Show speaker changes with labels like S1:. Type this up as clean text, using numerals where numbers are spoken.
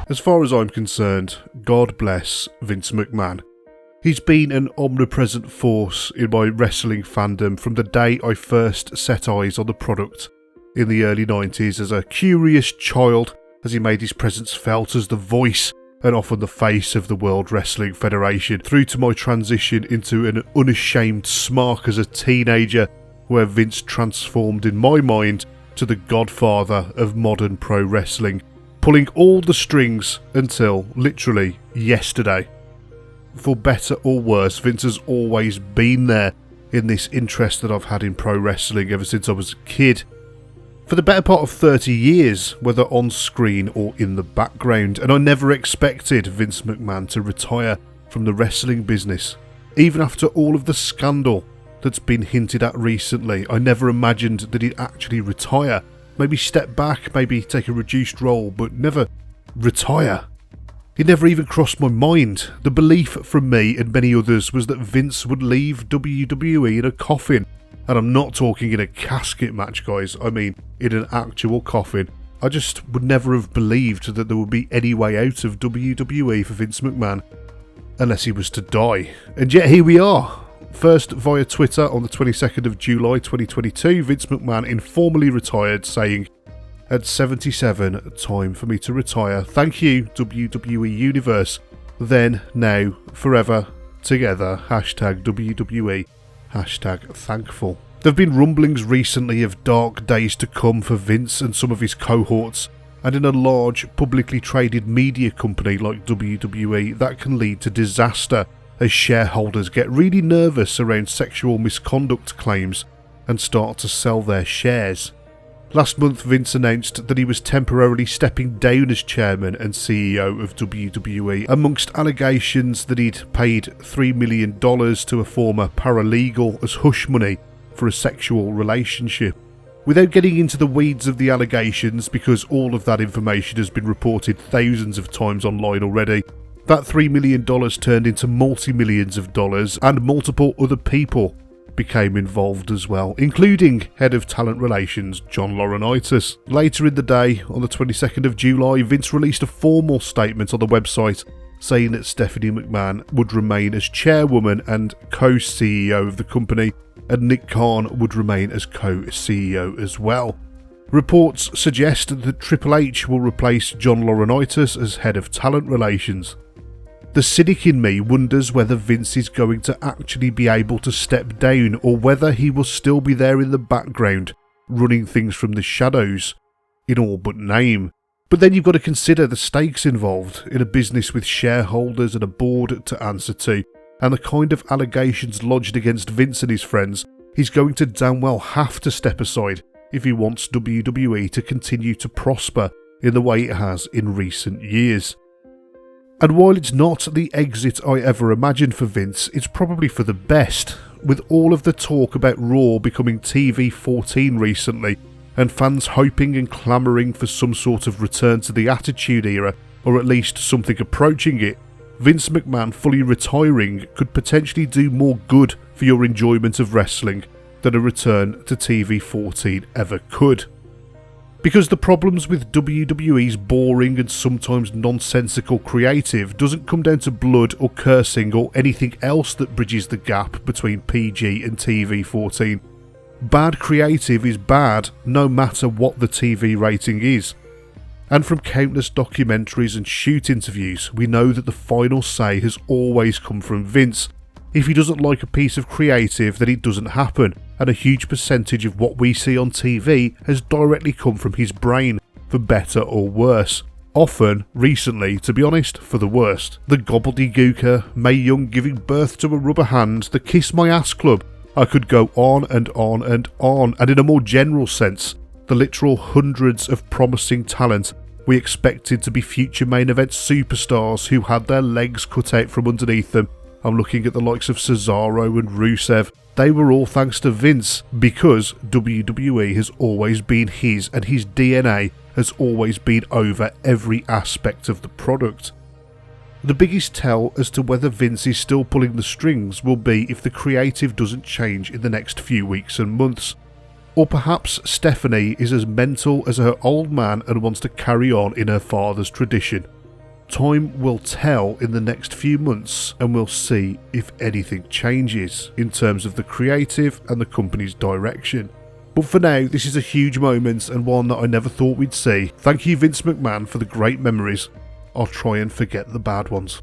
S1: As far as I'm concerned, God bless Vince McMahon. He's been an omnipresent force in my wrestling fandom from the day I first set eyes on the product in the early 90s as a curious child, as he made his presence felt as the voice and often the face of the World Wrestling Federation, through to my transition into an unashamed smark as a teenager, where Vince transformed in my mind to the godfather of modern pro wrestling, pulling all the strings until literally yesterday. For better or worse, Vince has always been there in this interest that I've had in pro wrestling ever since I was a kid. For the better part of 30 years, whether on screen or in the background, and I never expected Vince McMahon to retire from the wrestling business. Even after all of the scandal that's been hinted at recently, I never imagined that he'd actually retire. Maybe step back, maybe take a reduced role, but never retire. It never even crossed my mind. The belief from me and many others was that Vince would leave WWE in a coffin. And I'm not talking in a casket match, guys. I mean in an actual coffin. I just would never have believed that there would be any way out of WWE for Vince McMahon unless he was to die. And yet here we are. First via Twitter on the 22nd of July 2022, Vince McMahon informally retired, saying, "At 77, time for me to retire. Thank you, WWE Universe. Then, now, forever, together. Hashtag WWE. Hashtag thankful." There have been rumblings recently of dark days to come for Vince and some of his cohorts, and in a large, publicly traded media company like WWE, that can lead to disaster as shareholders get really nervous around sexual misconduct claims and start to sell their shares. Last month, Vince announced that he was temporarily stepping down as chairman and CEO of WWE, amongst allegations that he'd paid $3 million to a former paralegal as hush money for a sexual relationship. Without getting into the weeds of the allegations, because all of that information has been reported thousands of times online already, that $3 million turned into multi-millions of dollars, and multiple other people became involved as well, including Head of Talent Relations John Laurinaitis. Later in the day, on the 22nd of July, Vince released a formal statement on the website saying that Stephanie McMahon would remain as chairwoman and co-CEO of the company, and Nick Khan would remain as co-CEO as well. Reports suggest that Triple H will replace John Laurinaitis as Head of Talent Relations. The cynic in me wonders whether Vince is going to actually be able to step down, or whether he will still be there in the background, running things from the shadows, in all but name. But then you've got to consider the stakes involved in a business with shareholders and a board to answer to, and the kind of allegations lodged against Vince and his friends. He's going to damn well have to step aside if he wants WWE to continue to prosper in the way it has in recent years. And while it's not the exit I ever imagined for Vince, it's probably for the best, with all of the talk about Raw becoming TV-14 recently, and fans hoping and clamouring for some sort of return to the Attitude Era, or at least something approaching it. Vince McMahon fully retiring could potentially do more good for your enjoyment of wrestling than a return to TV-14 ever could. Because the problems with WWE's boring and sometimes nonsensical creative doesn't come down to blood or cursing or anything else that bridges the gap between PG and TV-14. Bad creative is bad no matter what the TV rating is. And from countless documentaries and shoot interviews, we know that the final say has always come from Vince. If he doesn't like a piece of creative, then it doesn't happen, and a huge percentage of what we see on TV has directly come from his brain, for better or worse. Often, recently, to be honest, for the worst. The Gobbledygooker, Mae Young giving birth to a rubber hand, the Kiss My Ass Club. I could go on and on and on, and in a more general sense, the literal hundreds of promising talent we expected to be future main event superstars who had their legs cut out from underneath them. I'm looking at the likes of Cesaro and Rusev. They were all thanks to Vince, because WWE has always been his, and his DNA has always been over every aspect of the product. The biggest tell as to whether Vince is still pulling the strings will be if the creative doesn't change in the next few weeks and months. Or perhaps Stephanie is as mental as her old man and wants to carry on in her father's tradition. Time will tell in the next few months, and we'll see if anything changes in terms of the creative and the company's direction. But for now, this is a huge moment and one that I never thought we'd see. Thank you, Vince McMahon, for the great memories. I'll try and forget the bad ones.